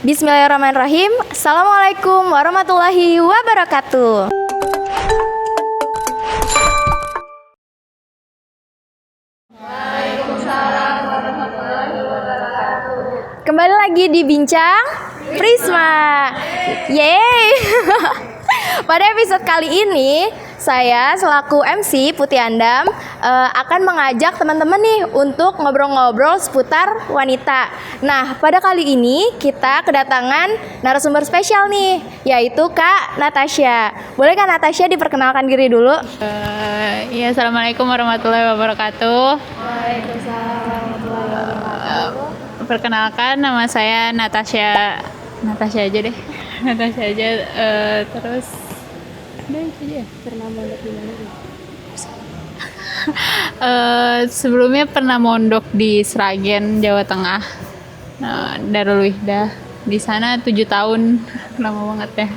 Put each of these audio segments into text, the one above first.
Bismillahirrahmanirrahim. Assalamualaikum warahmatullahi wabarakatuh. Kembali lagi di Bincang Prisma. Yeay. Pada episode kali ini, saya selaku MC Putih Andam akan mengajak teman-teman nih untuk ngobrol-ngobrol seputar wanita. Nah, pada kali ini kita kedatangan narasumber spesial nih, yaitu Kak Natasha. Boleh Kak Natasha diperkenalkan diri dulu? Ya, Assalamualaikum warahmatullahi wabarakatuh. Waalaikumsalam warahmatullahi wabarakatuh. Perkenalkan, nama saya Natasha. Natasha aja deh. Natasha aja. Terus udah itu aja. Pernah mondok di mana? Sebelumnya pernah mondok di Sragen, Jawa Tengah. Darul Wihdah. Di sana 7 tahun. Lama banget ya.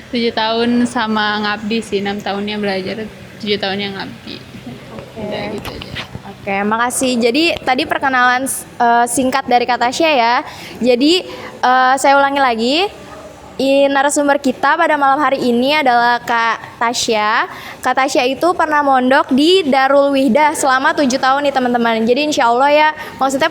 7 tahun sama ngabdi sih, 6 tahunnya belajar, 7 tahunnya ngabdi. Udah gitu aja. Oke, makasih. Jadi tadi perkenalan singkat dari Kak Tasya ya. Jadi saya ulangi lagi. Narasumber kita pada malam hari ini adalah Kak Tasya. Kak Tasya itu pernah mondok di Darul Wihdah selama 7 tahun nih teman-teman. Jadi insya Allah ya, maksudnya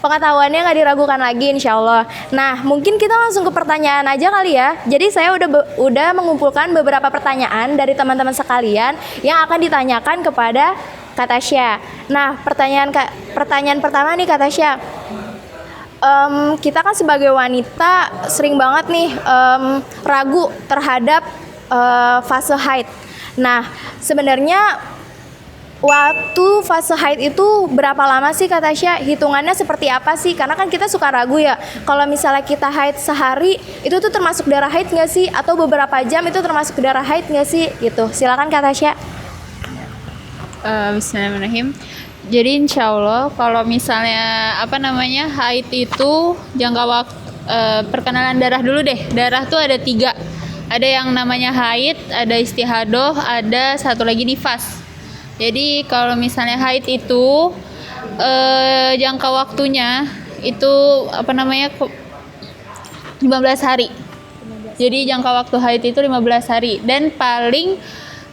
pengetahuannya nggak diragukan lagi insya Allah. Nah, mungkin kita langsung ke pertanyaan aja kali ya. Jadi saya udah mengumpulkan beberapa pertanyaan dari teman-teman sekalian yang akan ditanyakan kepada Kak Tasya. Nah, pertanyaan pertama nih Kak Tasya. Kita kan sebagai wanita sering banget nih ragu terhadap fase haid. Nah, sebenarnya waktu fase haid itu berapa lama sih Kak Tasya? Hitungannya seperti apa sih? Karena kan kita suka ragu ya. Kalau misalnya kita haid sehari, itu tuh termasuk darah haid nggak sih? Atau beberapa jam itu termasuk darah haid nggak sih? Gitu. Silakan Kak Tasya. Bismillahirrahmanirrahim. Jadi insya Allah kalau misalnya haid itu jangka waktu, perkenalan darah dulu deh. Darah tuh ada 3. Ada yang namanya haid, ada istihadoh, ada satu lagi nifas. Jadi kalau misalnya haid itu jangka waktunya itu 15 hari. Jadi jangka waktu haid itu 15 hari dan paling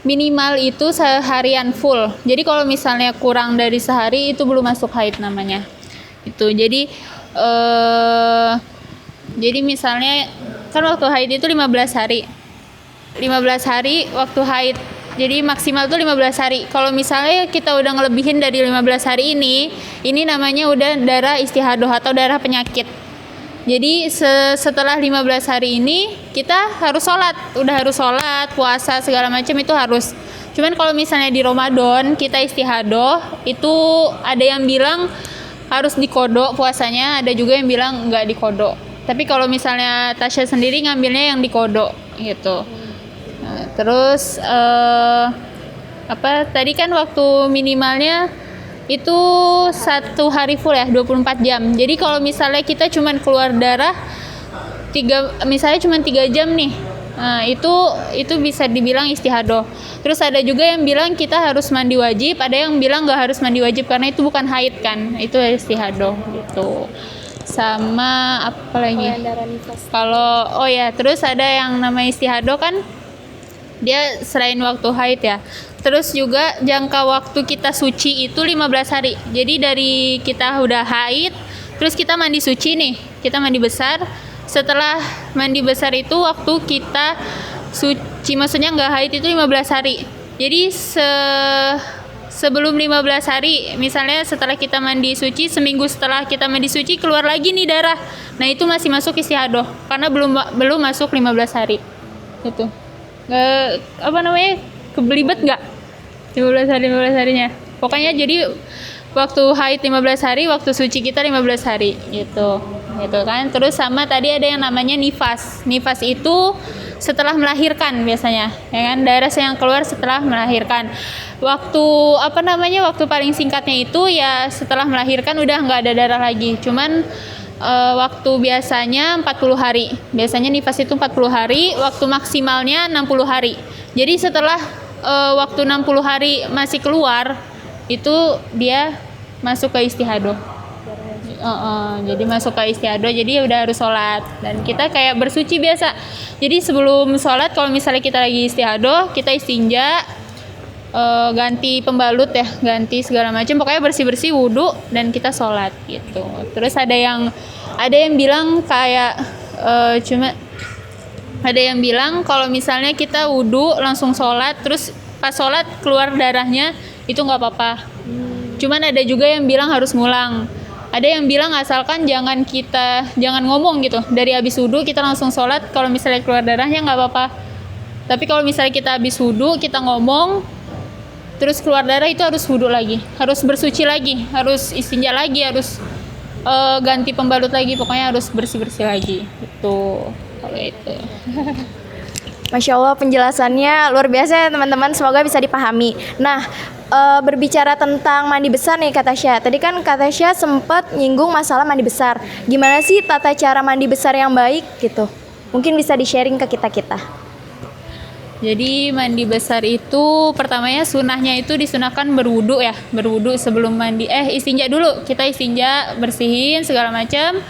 minimal itu seharian full. Jadi kalau misalnya kurang dari sehari itu belum masuk haid namanya. Itu jadi misalnya kan waktu haid itu 15 hari. 15 hari waktu haid. Jadi maksimal tuh 15 hari. Kalau misalnya kita udah ngelebihin dari 15 hari ini namanya udah darah istihadoh atau darah penyakit. Jadi setelah 15 hari ini kita harus sholat, puasa segala macam itu harus. Cuman kalau misalnya di Ramadan kita istihadoh, itu ada yang bilang harus dikodok puasanya, ada juga yang bilang nggak dikodok. Tapi kalau misalnya Tasya sendiri ngambilnya yang dikodok gitu. Nah, terus tadi kan waktu minimalnya itu 1 hari full ya, 24 jam. Jadi kalau misalnya kita cuman keluar darah 3 jam nih, nah itu bisa dibilang istihadoh. Terus ada juga yang bilang kita harus mandi wajib, ada yang bilang nggak harus mandi wajib karena itu bukan haid kan, itu istihadoh gitu. Sama apa lagi? Terus ada yang namanya istihadoh kan, dia selain waktu haid ya. Terus juga jangka waktu kita suci itu 15 hari. Jadi dari kita udah haid, terus kita mandi suci nih, kita mandi besar. Setelah mandi besar itu waktu kita suci, maksudnya nggak haid itu 15 hari. Jadi sebelum 15 hari, misalnya setelah kita mandi suci, seminggu setelah kita mandi suci keluar lagi nih darah. Nah itu masih masuk istihadoh karena belum masuk 15 hari. Itu. Kebelibet nggak? 15 harinya. Pokoknya jadi waktu haid 15 hari, waktu suci kita 15 hari gitu kan. Terus sama tadi ada yang namanya nifas. Nifas itu setelah melahirkan biasanya, ya kan, darah yang keluar setelah melahirkan. Waktu paling singkatnya itu ya setelah melahirkan udah nggak ada darah lagi. Cuman waktu biasanya 40 hari. Biasanya nifas itu 40 hari, waktu maksimalnya 60 hari. Jadi setelah waktu 60 hari masih keluar, itu dia masuk ke istihadoh. Jadi masuk ke istiadoh, jadi udah harus sholat. Dan kita kayak bersuci biasa. Jadi sebelum sholat, kalau misalnya kita lagi istiadoh, kita istinja, ganti pembalut ya, ganti segala macam. Pokoknya bersih-bersih, wudhu, dan kita sholat gitu. Terus ada yang bilang kayak ada yang bilang kalau misalnya kita wudhu langsung sholat, terus pas sholat keluar darahnya, itu nggak apa-apa. Cuman ada juga yang bilang harus ngulang. Ada yang bilang asalkan jangan ngomong gitu. Dari habis wudhu kita langsung sholat, kalau misalnya keluar darahnya nggak apa-apa. Tapi kalau misalnya kita habis wudhu, kita ngomong, terus keluar darah, itu harus wudhu lagi. Harus bersuci lagi, harus istinja lagi, harus ganti pembalut lagi. Pokoknya harus bersih-bersih lagi. Itu, kalau itu. Masya Allah, penjelasannya luar biasa ya teman-teman, semoga bisa dipahami. Nah, berbicara tentang mandi besar nih Kak Tasya. Tadi kan Kak Tasya sempat nyinggung masalah mandi besar. Gimana sih tata cara mandi besar yang baik gitu? Mungkin bisa di-sharing ke kita-kita. Jadi mandi besar itu pertamanya sunahnya itu disunahkan berwudu ya. Berwudu sebelum mandi. Istinja dulu. Kita istinja, bersihin segala macam.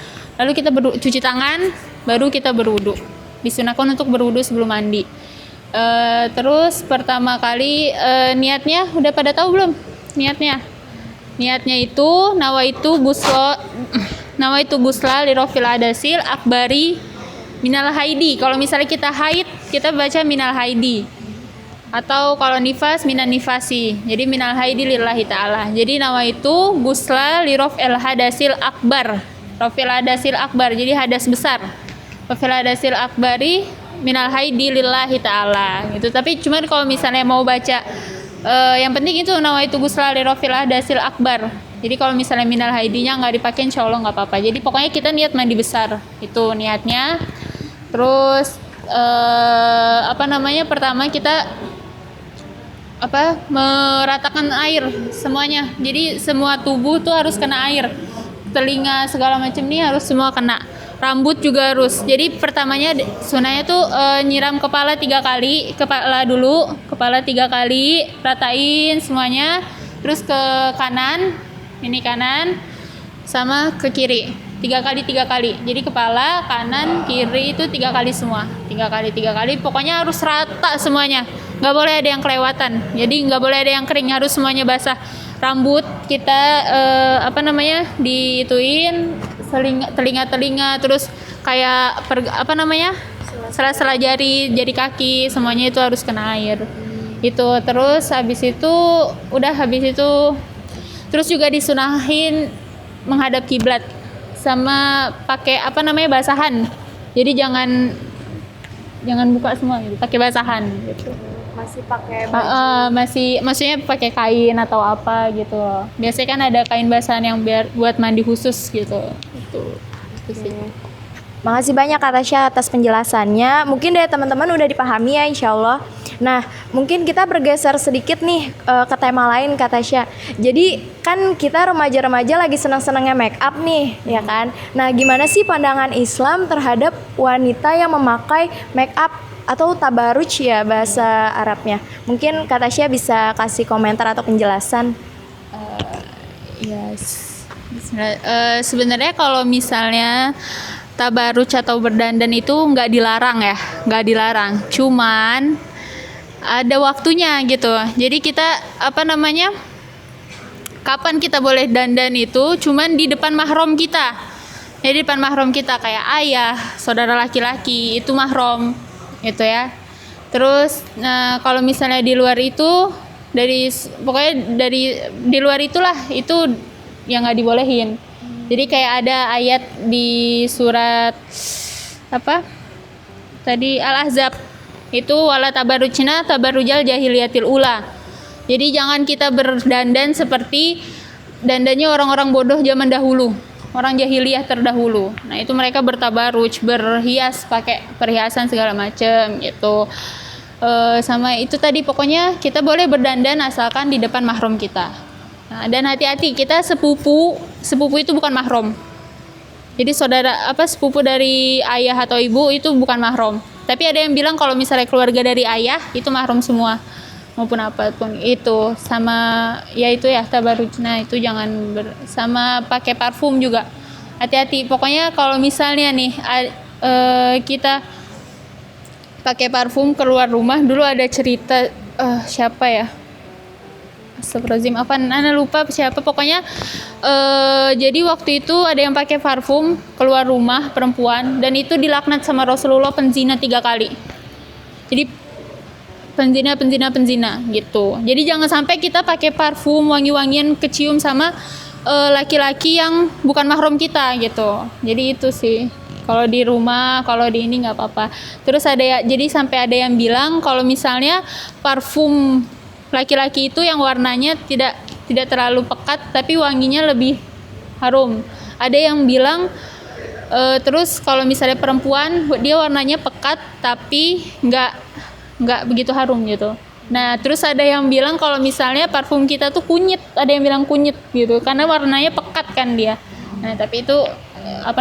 Lalu kita cuci tangan, baru kita berwudu. Disunahkan untuk berwudu sebelum mandi. Terus pertama kali niatnya udah pada tahu belum? Niatnya itu nawaitu gusla lirofil adasil akbari minal haidi. Kalau misalnya kita haid, kita baca minal haidi. Atau kalau nifas minan nifasi. Jadi minal haidi lillahi ta'ala. Jadi nawaitu gusla lirofil hadasil akbar. Rofil hadasil akbar. Jadi hadas besar. Rofil hadasil akbari minal haidi lillahi ta'ala gitu. Tapi cuman kalau misalnya mau baca yang penting itu nawaitu gusla lirofil hadasil akbar. Jadi kalau misalnya minal haidinya nggak dipakai, insya Allah nggak apa-apa. Jadi pokoknya kita niat mandi besar, itu niatnya. Terus pertama kita meratakan air semuanya. Jadi semua tubuh tuh harus kena air, telinga segala macam nih harus semua kena. Rambut juga harus. Jadi pertamanya sunahnya tuh nyiram kepala 3 kali. Kepala 3 kali, ratain semuanya. Terus ke kanan, ini kanan, sama ke kiri 3 kali. Jadi kepala, kanan, kiri itu 3 kali semua. 3 kali. Pokoknya harus rata semuanya. Nggak boleh ada yang kelewatan. Jadi nggak boleh ada yang kering, harus semuanya basah. Rambut kita diituin, telinga, terus kayak sela-sela jari kaki, semuanya itu harus kena air. Itu terus habis itu terus juga disunahin menghadap kiblat sama pakai basahan. Jadi jangan buka semua gitu, pakai basahan gitu. Masih pakai baju? Maksudnya pakai kain atau apa gitu. Biasanya kan ada kain basahan yang buat mandi khusus gitu. Itu sih. Makasih banyak Kak Tasya atas penjelasannya. Mungkin dari teman-teman udah dipahami ya, insya Allah. Nah, mungkin kita bergeser sedikit nih ke tema lain Kak Tasya. Jadi kan kita remaja-remaja lagi senang-senangnya make up nih, ya kan? Nah, gimana sih pandangan Islam terhadap wanita yang memakai make up atau tabaruj ya bahasa Arabnya? Mungkin Kak Tasya bisa kasih komentar atau penjelasan. Sebenarnya kalau misalnya tabaruj atau berdandan itu nggak dilarang. Cuman ada waktunya gitu. Jadi kita kapan kita boleh dandan itu cuman di depan mahram kita. Jadi depan mahram kita kayak ayah, saudara laki-laki, itu mahram gitu ya. Terus kalau misalnya di luar itu di luar itulah itu yang nggak dibolehin. Jadi kayak ada ayat di surat Al-Ahzab itu wala tabarrujna tabarrujal jahiliyatil ula. Jadi jangan kita berdandan seperti dandannya orang-orang bodoh zaman dahulu, orang jahiliyah terdahulu. Nah, itu mereka bertabaruj, berhias pakai perhiasan segala macam gitu. Sama itu tadi, pokoknya kita boleh berdandan asalkan di depan mahram kita. Nah, dan hati-hati, kita sepupu itu bukan mahram. Jadi sepupu dari ayah atau ibu itu bukan mahram. Tapi ada yang bilang kalau misalnya keluarga dari ayah itu mahram semua. maupun apapun itu, sama ya itu ya tabarujna itu jangan sama pakai parfum juga hati-hati. Pokoknya kalau misalnya nih kita pakai parfum keluar rumah, dulu ada cerita siapa ya, Astagfirullahaladzim, apa Ana lupa siapa, pokoknya jadi waktu itu ada yang pakai parfum keluar rumah perempuan dan itu dilaknat sama Rasulullah penzina 3 kali. Jadi penzina gitu. Jadi jangan sampai kita pakai parfum wangi-wangian kecium sama laki-laki yang bukan mahram kita gitu. Jadi itu sih. Kalau di rumah, kalau di ini nggak apa-apa. Terus jadi sampai ada yang bilang kalau misalnya parfum laki-laki itu yang warnanya tidak terlalu pekat tapi wanginya lebih harum. Ada yang bilang terus kalau misalnya perempuan dia warnanya pekat tapi nggak begitu harum gitu. Nah terus ada yang bilang kalau misalnya parfum kita tuh kunyit, ada yang bilang kunyit gitu karena warnanya pekat kan dia. Nah tapi itu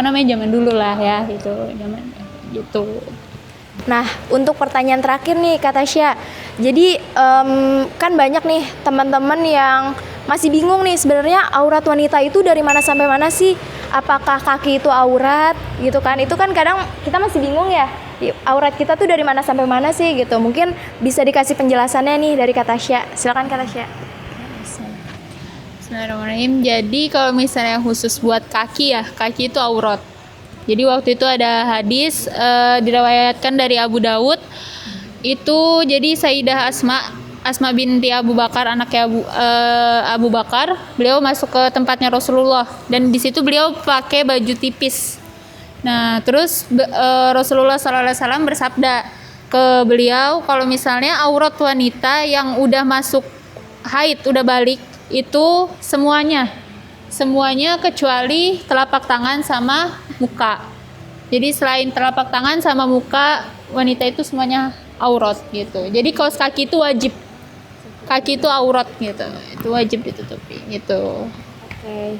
zaman dulu lah ya, itu zaman gitu. Nah, untuk pertanyaan terakhir nih Kak Tasya. Jadi kan banyak nih teman-teman yang masih bingung nih sebenarnya aurat wanita itu dari mana sampai mana sih? Apakah kaki itu aurat gitu kan? Itu kan kadang kita masih bingung ya. Aurat kita tuh dari mana sampai mana sih gitu. Mungkin bisa dikasih penjelasannya nih dari Kak Tasya. Silakan Kak Tasya. Bismillahirrahmanirrahim. Jadi kalau misalnya khusus buat kaki ya, kaki itu aurat. Jadi waktu itu ada hadis diriwayatkan dari Abu Daud. Itu jadi Sayyidah Asma binti Abu Bakar, anaknya Abu Bakar, beliau masuk ke tempatnya Rasulullah dan di situ beliau pakai baju tipis. Nah, terus Rasulullah SAW bersabda ke beliau kalau misalnya aurat wanita yang udah masuk haid, udah balik itu semuanya kecuali telapak tangan sama muka. Jadi selain telapak tangan sama muka, wanita itu semuanya aurat gitu. Jadi kaos kaki itu wajib. Kaki itu aurat gitu. Itu wajib ditutupi gitu. Oke.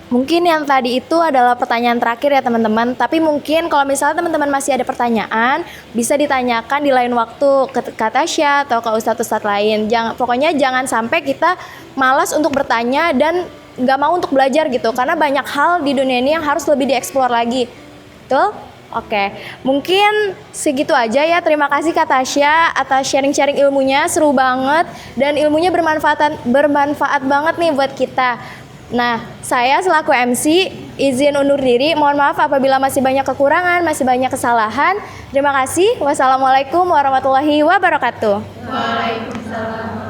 Mungkin yang tadi itu adalah pertanyaan terakhir ya teman-teman. Tapi mungkin kalau misalnya teman-teman masih ada pertanyaan, bisa ditanyakan di lain waktu ke Kak Tasya atau ke ustadz-ustadz lain. Pokoknya jangan sampai kita malas untuk bertanya dan nggak mau untuk belajar gitu. Karena banyak hal di dunia ini yang harus lebih dieksplor lagi. Betul? Oke, mungkin segitu aja ya. Terima kasih Kak Tasya atas sharing-sharing ilmunya, seru banget dan ilmunya bermanfaat banget nih buat kita. Nah, saya selaku MC izin undur diri. Mohon maaf apabila masih banyak kekurangan, masih banyak kesalahan. Terima kasih. Wassalamualaikum warahmatullahi wabarakatuh. Waalaikumsalam.